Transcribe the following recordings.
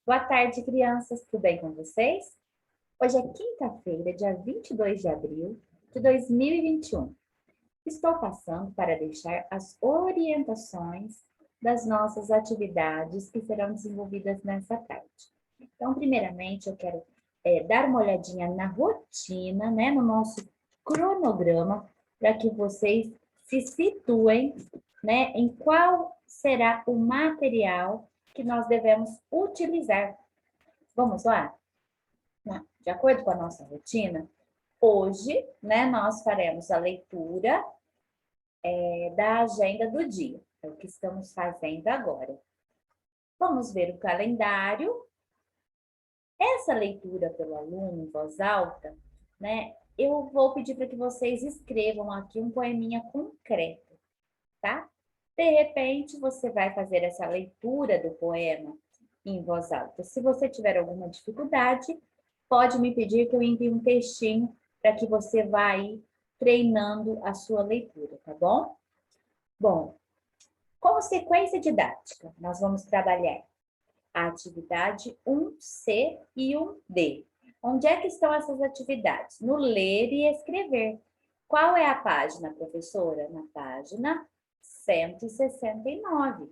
Boa tarde, crianças. Tudo bem com vocês? Hoje é quinta-feira, dia 22 de abril de 2021. Estou passando para deixar as orientações das nossas atividades que serão desenvolvidas nessa tarde. Então, primeiramente, eu quero dar uma olhadinha na rotina, né, no nosso cronograma, para que vocês se situem, né, em qual será o material que nós devemos utilizar. Vamos lá? De acordo com a nossa rotina, hoje, né, nós faremos a leitura da agenda do dia. É o que estamos fazendo agora. Vamos ver o calendário. Essa leitura pelo aluno em voz alta, né, eu vou pedir para que vocês escrevam aqui um poeminha concreto, tá? De repente, você vai fazer essa leitura do poema em voz alta. Se você tiver alguma dificuldade, pode me pedir que eu envie um textinho para que você vá aí treinando a sua leitura, tá bom? Bom, como sequência didática, nós vamos trabalhar a atividade 1C e 1D. Onde é que estão essas atividades? No ler e escrever. Qual é a página, professora? Na página 169,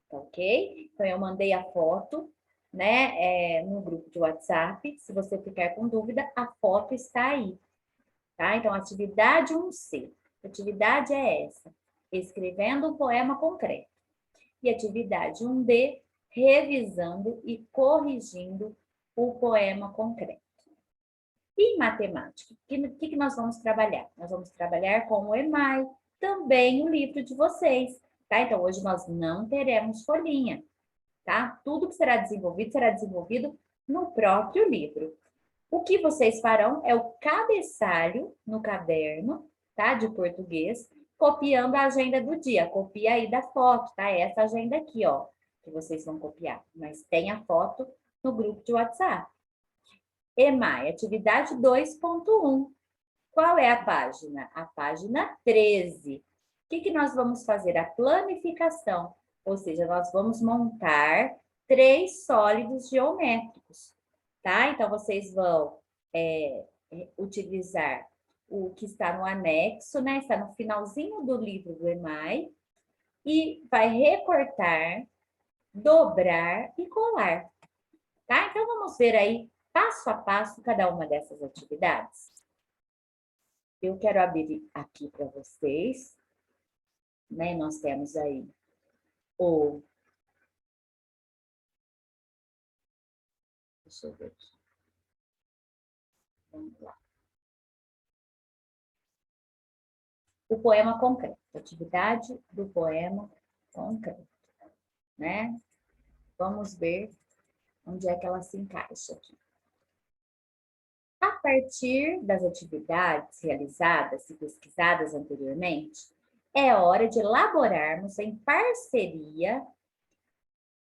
tá ok? Então, eu mandei a foto, né, no grupo de WhatsApp. Se você ficar com dúvida, a foto está aí, tá? Então, atividade 1C. A atividade é essa, escrevendo um poema concreto. E atividade 1D, revisando e corrigindo o poema concreto. E em matemática, o que nós vamos trabalhar? Nós vamos trabalhar com o EMAI, também o livro de vocês, tá? Então, hoje nós não teremos folhinha, tá? Tudo que será desenvolvido no próprio livro. O que vocês farão é o cabeçalho no caderno, tá? De português, copiando a agenda do dia. Copia aí da foto, tá? Essa agenda aqui, ó, que vocês vão copiar. Mas tem a foto no grupo de WhatsApp. EMAI, atividade 2.1. Qual é a página? A página 13. O que nós vamos fazer? A planificação, ou seja, nós vamos montar 3 sólidos geométricos, tá? Então, vocês vão utilizar o que está no anexo, né? Está no finalzinho do livro do EMAI, e vai recortar, dobrar e colar, tá? Então, vamos ver aí, passo a passo, cada uma dessas atividades. Eu quero abrir aqui para vocês, né? Nós temos aí o... Deixa eu ver aqui. Vamos lá. O poema concreto, atividade do poema concreto, né? Vamos ver onde é que ela se encaixa aqui. A partir das atividades realizadas e pesquisadas anteriormente, é hora de elaborarmos em parceria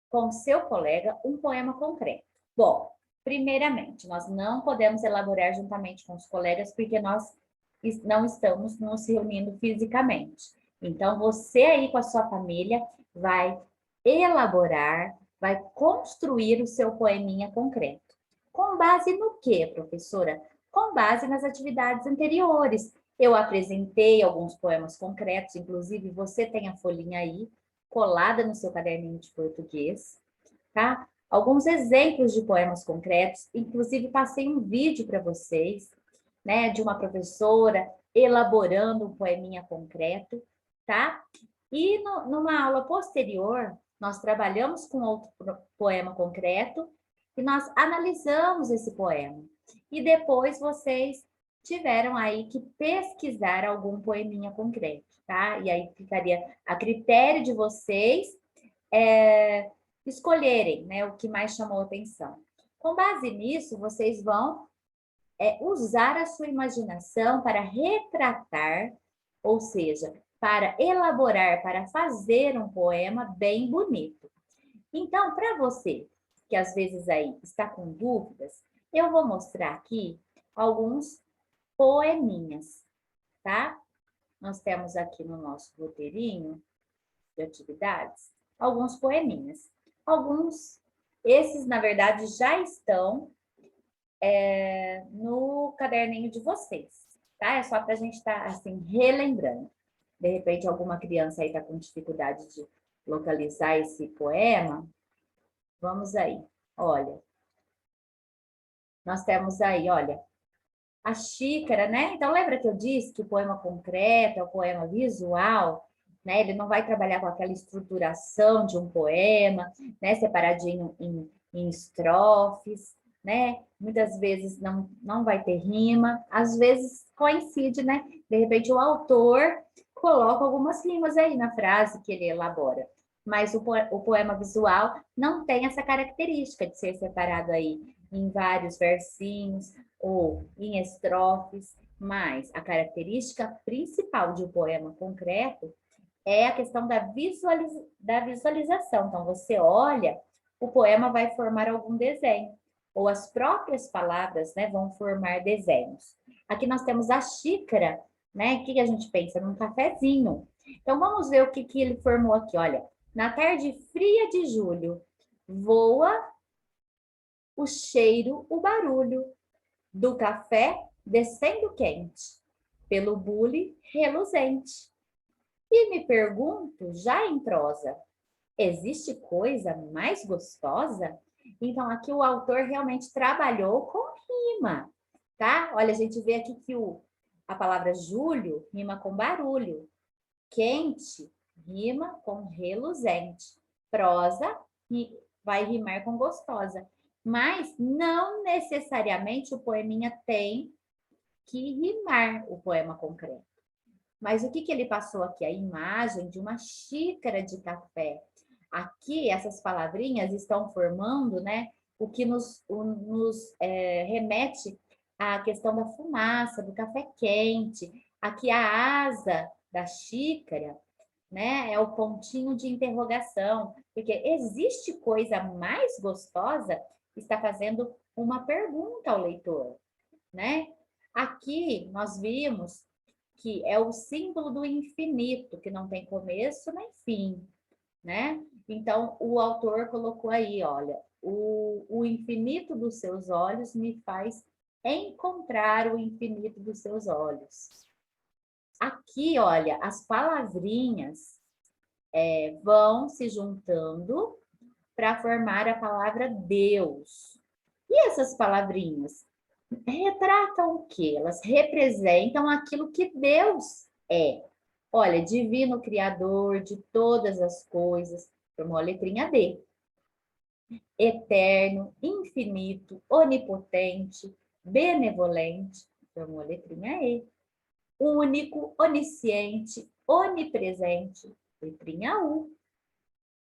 com seu colega um poema concreto. Bom, primeiramente, nós não podemos elaborar juntamente com os colegas porque nós não estamos nos reunindo fisicamente. Então, você aí com a sua família vai elaborar, vai construir o seu poeminha concreto. Com base no quê, professora? Com base nas atividades anteriores. Eu apresentei alguns poemas concretos, inclusive você tem a folhinha aí, colada no seu caderninho de português, tá? Alguns exemplos de poemas concretos, inclusive passei um vídeo para vocês, né, de uma professora elaborando um poeminha concreto, tá? E numa aula posterior, nós trabalhamos com outro poema concreto e nós analisamos esse poema. E depois vocês tiveram aí que pesquisar algum poeminha concreto, tá? E aí ficaria a critério de vocês escolherem, né, o que mais chamou atenção. Com base nisso, vocês vão usar a sua imaginação para retratar, ou seja, para elaborar, para fazer um poema bem bonito. Então, para você que às vezes aí está com dúvidas, eu vou mostrar aqui alguns poeminhas, tá? Nós temos aqui no nosso roteirinho de atividades alguns poeminhas. Alguns Esses, na verdade, já estão no caderninho de vocês, tá? É só para a gente estar, assim, relembrando. De repente, alguma criança aí está com dificuldade de localizar esse poema. Vamos aí. Olha, nós temos aí, olha, a xícara, né? Então, lembra que eu disse que o poema concreto é o poema visual, né? Ele não vai trabalhar com aquela estruturação de um poema, né? Separadinho em estrofes, né? Muitas vezes não vai ter rima, às vezes coincide, né? De repente, o autor coloca algumas rimas aí na frase que ele elabora. Mas o poema visual não tem essa característica de ser separado aí em vários versinhos, ou em estrofes, mas a característica principal de um poema concreto é a questão da visualização. Então, você olha, o poema vai formar algum desenho, ou as próprias palavras, né, vão formar desenhos. Aqui nós temos a xícara, né? O que a gente pensa? Num cafezinho. Então, vamos ver o que ele formou aqui. Olha, na tarde fria de julho, voa o cheiro, o barulho do café descendo quente, pelo bule reluzente. E me pergunto, já em prosa, existe coisa mais gostosa? Então, aqui o autor realmente trabalhou com rima, tá? Olha, a gente vê aqui que a palavra julho rima com barulho, quente rima com reluzente, prosa vai rimar com gostosa. Mas não necessariamente o poeminha tem que rimar o poema concreto. Mas o que ele passou aqui? A imagem de uma xícara de café. Aqui, essas palavrinhas estão formando, né, o que nos remete à questão da fumaça, do café quente. Aqui, a asa da xícara, né, é o pontinho de interrogação, porque existe coisa mais gostosa? Está fazendo uma pergunta ao leitor, né? Aqui nós vimos que é o símbolo do infinito, que não tem começo nem fim, né? Então, o autor colocou aí, olha, o infinito dos seus olhos me faz encontrar o infinito dos seus olhos. Aqui, olha, as palavrinhas vão se juntando para formar a palavra Deus. E essas palavrinhas retratam o quê? Elas representam aquilo que Deus é. Olha, divino criador de todas as coisas, formou a letrinha D. Eterno, infinito, onipotente, benevolente, formou a letrinha E. Único, onisciente, onipresente, letrinha U.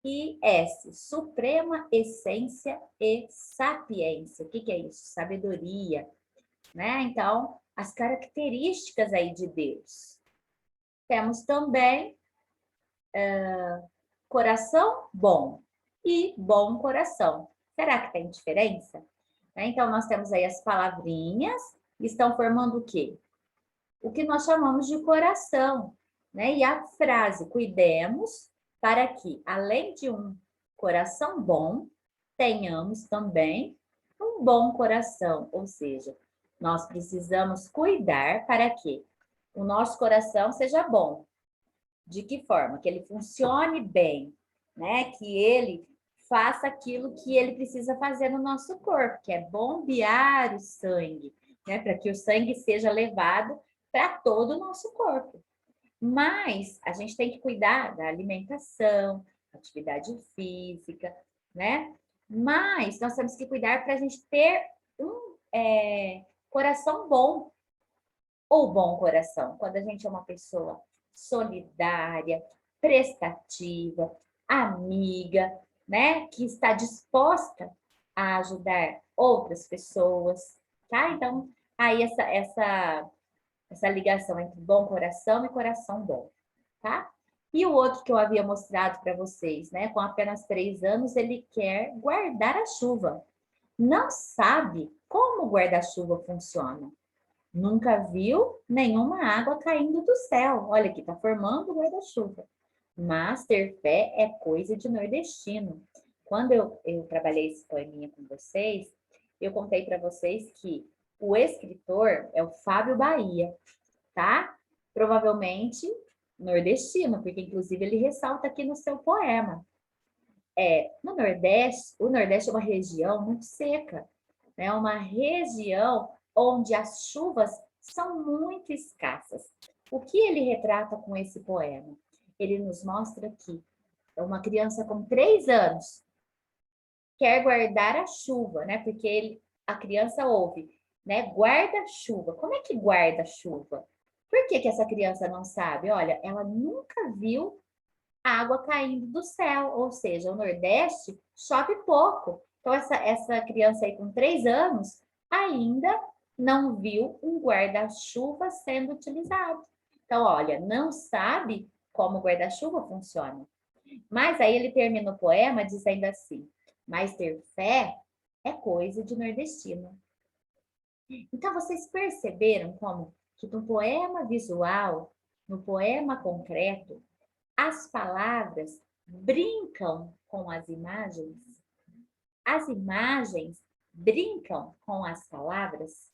E S, suprema essência e sapiência. O que é isso? Sabedoria, né? Então, as características aí de Deus. Temos também coração bom e bom coração. Será que tem diferença? Então, nós temos aí as palavrinhas, estão formando o quê? O que nós chamamos de coração, né? E a frase, cuidemos para que, além de um coração bom, tenhamos também um bom coração, ou seja, nós precisamos cuidar para que o nosso coração seja bom. De que forma? Que ele funcione bem, né? Que ele faça aquilo que ele precisa fazer no nosso corpo, que é bombear o sangue, né? Para que o sangue seja levado para todo o nosso corpo. Mas a gente tem que cuidar da alimentação, atividade física, né? Mas nós temos que cuidar para a gente ter um coração bom, ou bom coração, quando a gente é uma pessoa solidária, prestativa, amiga, né? Que está disposta a ajudar outras pessoas, tá? Então, aí essa ligação entre bom coração e coração bom, tá? E o outro que eu havia mostrado para vocês, né? Com apenas 3 anos, ele quer guardar a chuva. Não sabe como o guarda-chuva funciona. Nunca viu nenhuma água caindo do céu. Olha aqui, está formando o guarda-chuva. Mas ter fé é coisa de nordestino. Quando eu trabalhei esse poeminha com vocês, eu contei para vocês que o escritor é o Fábio Bahia, tá? Provavelmente nordestino, porque inclusive ele ressalta aqui no seu poema. No Nordeste, o Nordeste é uma região muito seca, né? Uma região onde as chuvas são muito escassas. O que ele retrata com esse poema? Ele nos mostra que uma criança com 3 anos quer guardar a chuva, né? Porque a criança ouve, né? Guarda-chuva. Como é que guarda chuva? Por que essa criança não sabe? Olha, ela nunca viu água caindo do céu, ou seja, o Nordeste chove pouco. Então, essa criança aí com 3 anos ainda não viu um guarda-chuva sendo utilizado. Então, olha, não sabe como o guarda-chuva funciona. Mas aí ele termina o poema dizendo assim: mas ter fé é coisa de nordestino. Então, vocês perceberam como que no poema visual, no poema concreto, as palavras brincam com as imagens? As imagens brincam com as palavras?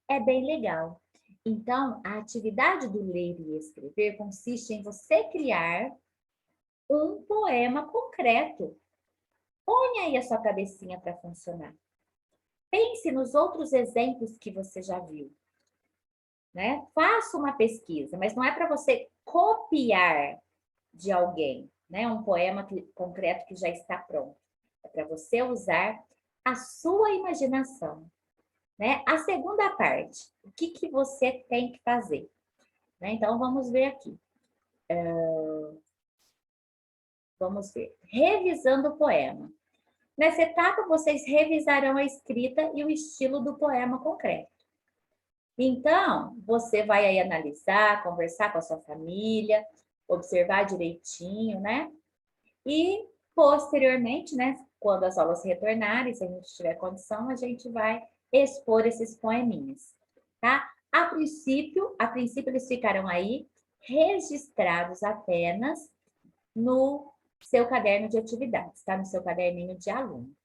É bem legal. Então, a atividade do ler e escrever consiste em você criar um poema concreto. Põe aí a sua cabecinha para funcionar. Pense nos outros exemplos que você já viu, né? Faça uma pesquisa, mas não é para você copiar de alguém, né? Um poema concreto que já está pronto. É para você usar a sua imaginação, né? A segunda parte, o que você tem que fazer, né? Então, vamos ver aqui. Vamos ver. Revisando o poema. Nessa etapa, vocês revisarão a escrita e o estilo do poema concreto. Então, você vai aí analisar, conversar com a sua família, observar direitinho, né? E, posteriormente, né, quando as aulas retornarem, se a gente tiver condição, a gente vai expor esses poeminhas, tá? A princípio eles ficarão aí registrados apenas no seu caderno de atividades, tá? No seu caderninho de aluno,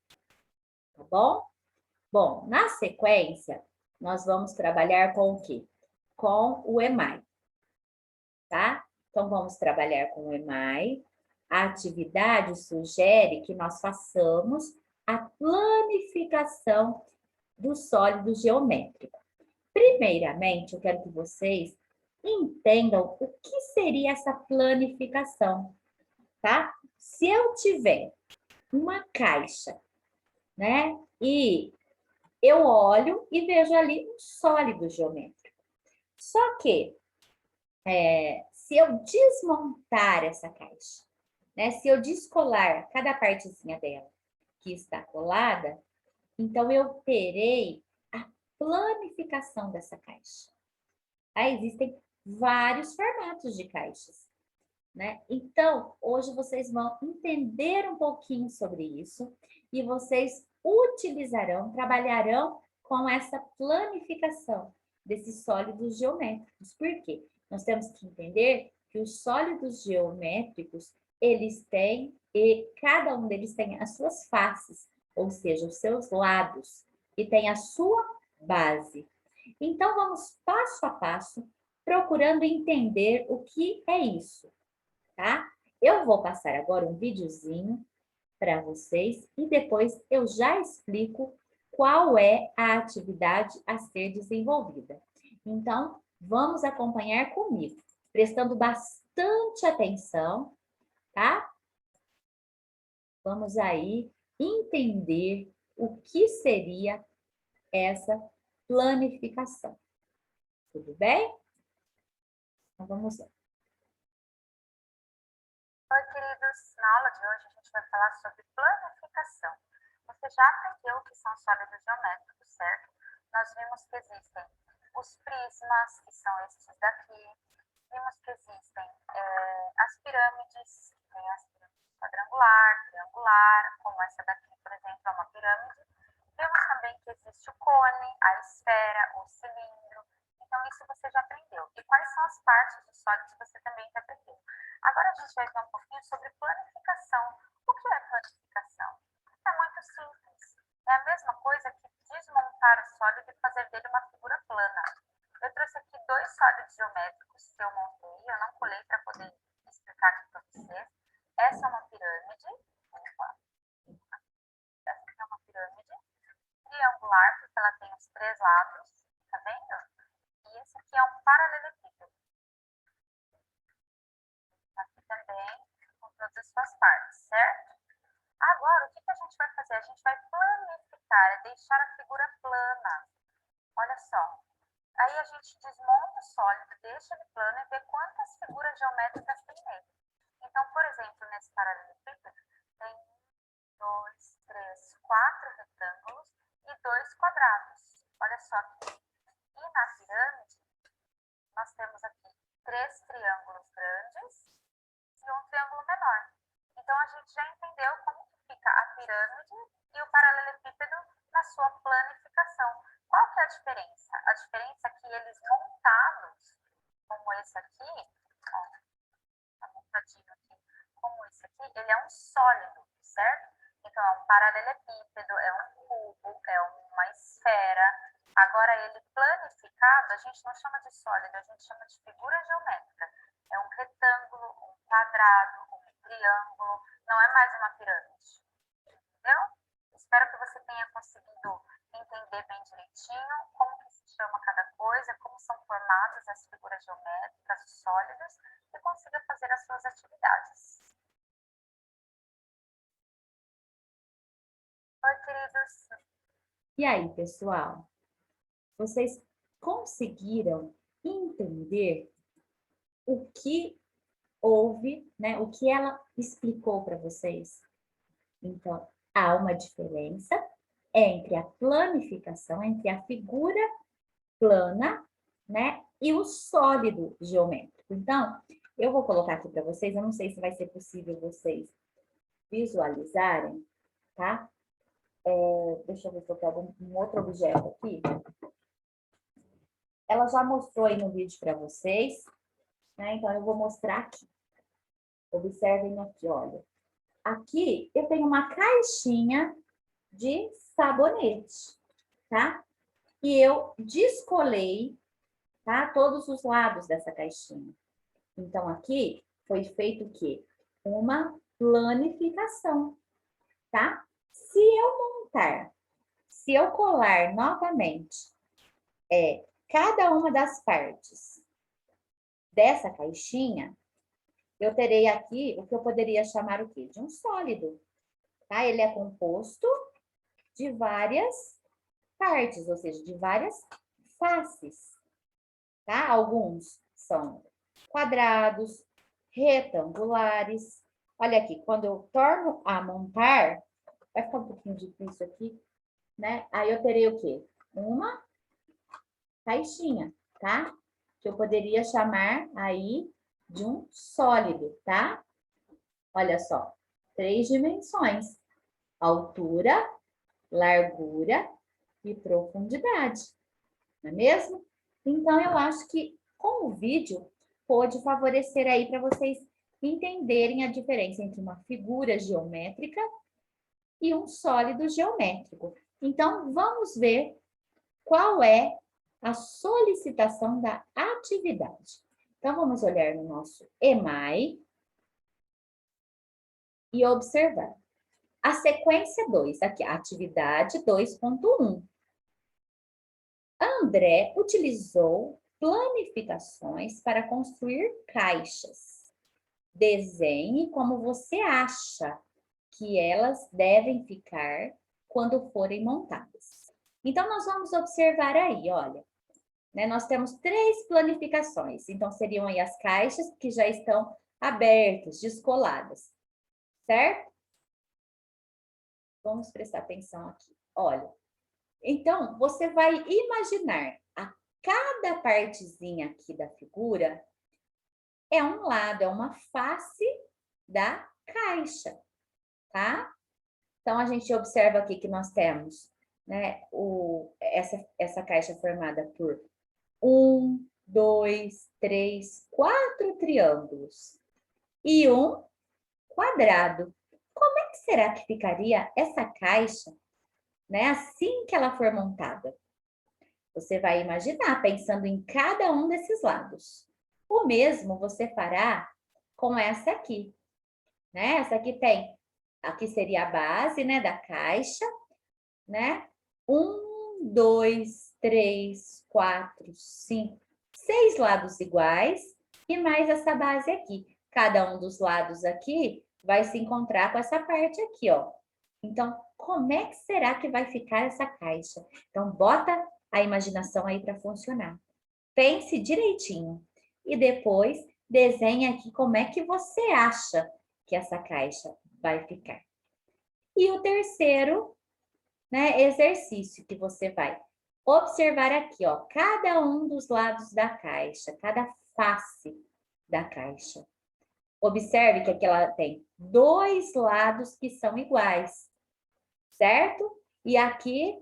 tá bom? Bom, na sequência, nós vamos trabalhar com o quê? Com o EMAI, tá? Então, vamos trabalhar com o EMAI. A atividade sugere que nós façamos a planificação do sólido geométrico. Primeiramente, eu quero que vocês entendam o que seria essa planificação, tá? Se eu tiver uma caixa, né? E eu olho e vejo ali um sólido geométrico. Só que, se eu desmontar essa caixa, né? Se eu descolar cada partezinha dela que está colada, então eu terei a planificação dessa caixa. Aí existem vários formatos de caixas, né? Então, hoje vocês vão entender um pouquinho sobre isso e vocês utilizarão, trabalharão com essa planificação desses sólidos geométricos. Por quê? Nós temos que entender que os sólidos geométricos, eles têm, e cada um deles tem as suas faces, ou seja, os seus lados, e tem a sua base. Então, vamos passo a passo, procurando entender o que é isso, tá? Eu vou passar agora um videozinho para vocês e depois eu já explico qual é a atividade a ser desenvolvida. Então, vamos acompanhar comigo, prestando bastante atenção, tá? Vamos aí entender o que seria essa planificação. Tudo bem? Então, vamos lá. Oi, queridos. Na aula de hoje a gente vai falar sobre planificação. Você já aprendeu o que são sólidos geométricos, certo? Nós vimos que existem os prismas, que são esses daqui. Vimos que existem as pirâmides, que tem as pirâmides quadrangular, triangular, como essa daqui, por exemplo, é uma pirâmide. Vimos também que existe o cone, a esfera, o cilindro. Então, isso você já aprendeu. E quais são as partes dos sólidos você também já aprendeu. Agora a gente vai ver um pouquinho sobre planificação. O que é planificação? É a mesma coisa que desmontar o sólido e fazer dele uma figura plana. Eu trouxe aqui dois sólidos geométricos que eu montei, eu não colei para poder explicar aqui para vocês. Essa é uma pirâmide, essa aqui é uma pirâmide triangular, porque ela tem os três lados, tá vendo? E esse aqui é um paralelepípedo. Aqui também, com todas as suas partes, certo? Agora, o que a gente vai fazer? A gente vai planificar, deixar a figura plana. Olha só. Aí a gente desmonta o sólido, deixa ele plano e vê quantas figuras geométricas tem nele. Então, por exemplo, nesse paralelepípedo, tem 2, 3, 4 retângulos e 2 quadrados. Olha só aqui. E na pirâmide, nós temos aqui 3 triângulos grandes e um triângulo menor. Então, a gente já entendeu como fica a pirâmide e o paralelepípedo na sua planificação. Qual que é a diferença? A diferença é que eles montados, como esse aqui, ó, tá montadinho aqui, como esse aqui, ele é um sólido, certo? Então, é um paralelepípedo, é um cubo, é uma esfera. Agora, ele planificado, a gente não chama de sólido, a gente chama de figura geométrica. É um retângulo, um quadrado, um triângulo, não é mais uma pirâmide. Entendeu? Espero que você tenha conseguido entender bem direitinho como que se chama cada coisa, como são formadas as figuras geométricas sólidas e consiga fazer as suas atividades. Oi, queridos. E aí, pessoal? Vocês conseguiram entender o que houve, né? O que ela explicou para vocês? Então, há uma diferença entre a planificação, entre a figura plana, né? E o sólido geométrico. Então, eu vou colocar aqui para vocês, eu não sei se vai ser possível vocês visualizarem, tá? Deixa eu ver se eu pego um outro objeto aqui. Ela já mostrou aí no vídeo para vocês, né? Então, eu vou mostrar aqui. Observem aqui, olha. Aqui eu tenho uma caixinha de sabonete, tá? E eu descolei, tá? Todos os lados dessa caixinha. Então, aqui foi feito o quê? Uma planificação, tá? Se eu colar novamente cada uma das partes dessa caixinha, eu terei aqui o que eu poderia chamar o quê? De um sólido, tá? Ele é composto de várias partes, ou seja, de várias faces, tá? Alguns são quadrados, retangulares. Olha aqui, quando eu torno a montar, vai ficar um pouquinho difícil aqui, né? Aí eu terei o quê? Uma caixinha, tá? Que eu poderia chamar aí de um sólido, tá? Olha só, 3 dimensões: altura, largura e profundidade, não é mesmo? Então, eu acho que com o vídeo pode favorecer aí para vocês entenderem a diferença entre uma figura geométrica e um sólido geométrico. Então, vamos ver qual é a solicitação da atividade. Então, vamos olhar no nosso EMAI e observar. A sequência 2, aqui, a atividade 2.1. André utilizou planificações para construir caixas. Desenhe como você acha que elas devem ficar quando forem montadas. Então, nós vamos observar aí, olha, né, nós temos 3 planificações. Então, seriam aí as caixas que já estão abertas, descoladas, certo? Vamos prestar atenção aqui. Olha, então, você vai imaginar a cada partezinha aqui da figura é um lado, é uma face da caixa, tá? Então, a gente observa aqui que nós temos, né, essa caixa formada por 1, 2, 3, 4 triângulos e um quadrado. Como é que será que ficaria essa caixa né? Assim que ela for montada. Você vai imaginar pensando em cada um desses lados. O mesmo você fará com essa aqui, né? Essa aqui tem, aqui seria a base, né, da caixa, né? 1, 2, 3, 4, 5, 6 lados iguais e mais essa base aqui. Cada um dos lados aqui vai se encontrar com essa parte aqui, ó. Então, como é que será que vai ficar essa caixa? Então, bota a imaginação aí para funcionar. Pense direitinho e depois desenhe aqui como é que você acha que essa caixa vai ficar. E o terceiro, né, exercício que você vai observar aqui, ó, cada um dos lados da caixa, cada face da caixa. Observe que aqui ela tem 2 lados que são iguais, certo? E aqui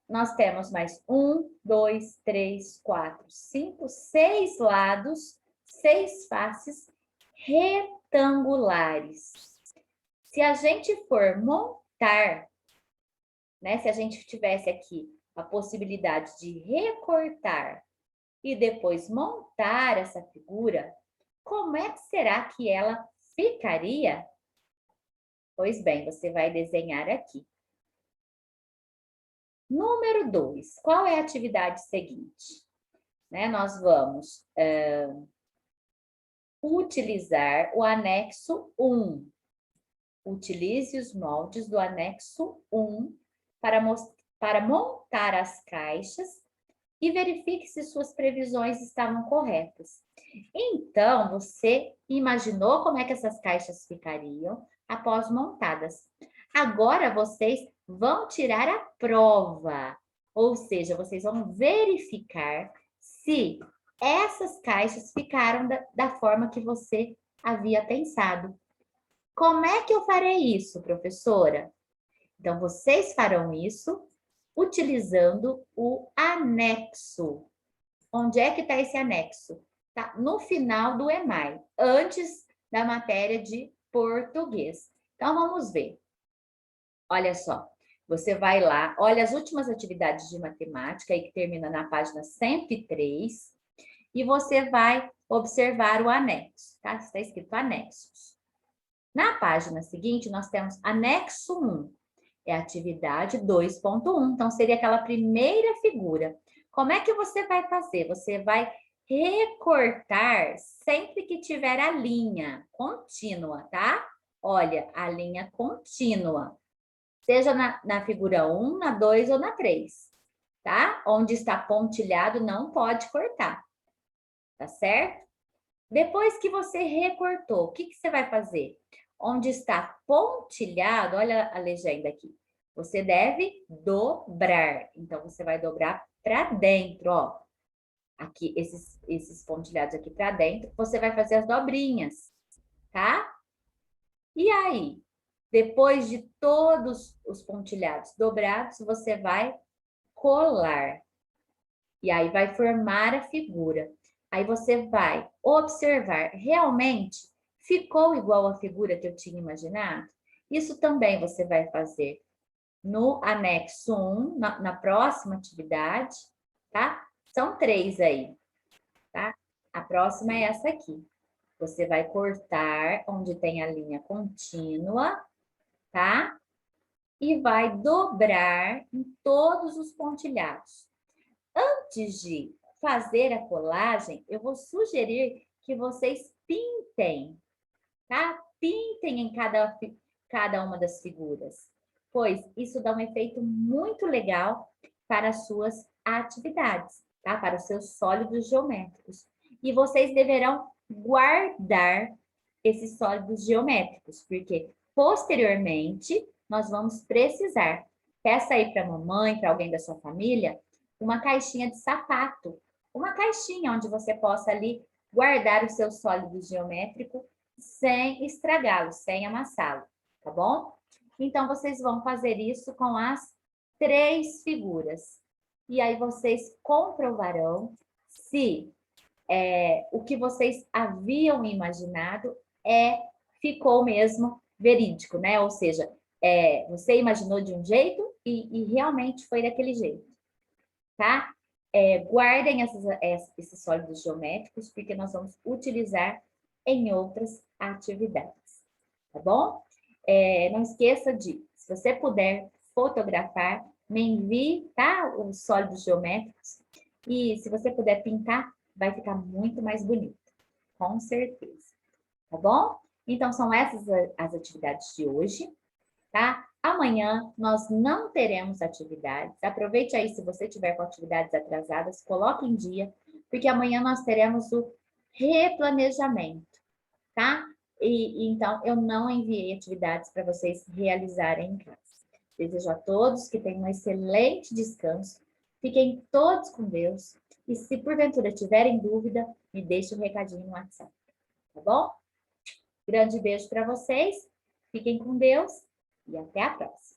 nós temos mais 1, 2, 3, 4, 5, 6 lados, 6 faces retangulares. Se a gente for montar, né? Se a gente tivesse aqui a possibilidade de recortar e depois montar essa figura, como é que será que ela ficaria? Pois bem, você vai desenhar aqui. Número 2, qual é a atividade seguinte? Né? Nós vamos utilizar o anexo 1. Utilize os moldes do anexo 1 para montar as caixas e verifique se suas previsões estavam corretas. Então, você imaginou como é que essas caixas ficariam após montadas. Agora, vocês vão tirar a prova, ou seja, vocês vão verificar se essas caixas ficaram da forma que você havia pensado. Como é que eu farei isso, professora? Então, vocês farão isso utilizando o anexo. Onde é que está esse anexo? Tá no final do EMAI, antes da matéria de português. Então, vamos ver. Olha só, você vai lá, olha as últimas atividades de matemática, aí que termina na página 103, e você vai observar o anexo, tá? Está escrito anexos. Na página seguinte, nós temos anexo 1. É a atividade 2.1. Então, seria aquela primeira figura. Como é que você vai fazer? Você vai recortar sempre que tiver a linha contínua, tá? Olha, a linha contínua. Seja na figura 1, na 2 ou na 3, tá? Onde está pontilhado, não pode cortar, tá certo? Depois que você recortou, o que você vai fazer? Onde está pontilhado, olha a legenda aqui. Você deve dobrar. Então, você vai dobrar para dentro, ó. Aqui, esses pontilhados aqui para dentro. Você vai fazer as dobrinhas, tá? E aí, depois de todos os pontilhados dobrados, você vai colar. E aí, vai formar a figura. Aí, você vai observar, realmente ficou igual à figura que eu tinha imaginado? Isso também você vai fazer no anexo 1, na próxima atividade, tá? São 3 aí, tá? A próxima é essa aqui. Você vai cortar onde tem a linha contínua, tá? E vai dobrar em todos os pontilhados. Antes de fazer a colagem, eu vou sugerir que vocês pintem, tá? Pintem em cada uma das figuras, pois isso dá um efeito muito legal para as suas atividades, tá? Para os seus sólidos geométricos. E vocês deverão guardar esses sólidos geométricos, porque posteriormente nós vamos precisar. Peça aí para a mamãe, para alguém da sua família, uma caixinha de sapato, uma caixinha onde você possa ali guardar o seu sólido geométrico sem estragá-lo, sem amassá-lo, tá bom? Então, vocês vão fazer isso com as 3 figuras. E aí, vocês comprovarão se o que vocês haviam imaginado ficou mesmo verídico, né? Ou seja, Você imaginou de um jeito e realmente foi daquele jeito, tá? Guardem esses sólidos geométricos, porque nós vamos utilizar em outras atividades, tá bom? Não esqueça de, se você puder fotografar, me envie, tá? Os sólidos geométricos. E se você puder pintar, vai ficar muito mais bonito, com certeza, tá bom? Então, são essas as atividades de hoje, tá? Amanhã nós não teremos atividades. Aproveite aí, se você tiver com atividades atrasadas, coloque em dia, porque amanhã nós teremos o replanejamento, tá? Então, eu não enviei atividades para vocês realizarem em casa. Desejo a todos que tenham um excelente descanso. Fiquem todos com Deus. E se porventura tiverem dúvida, me deixe um recadinho no WhatsApp, tá bom? Grande beijo para vocês. Fiquem com Deus e até a próxima.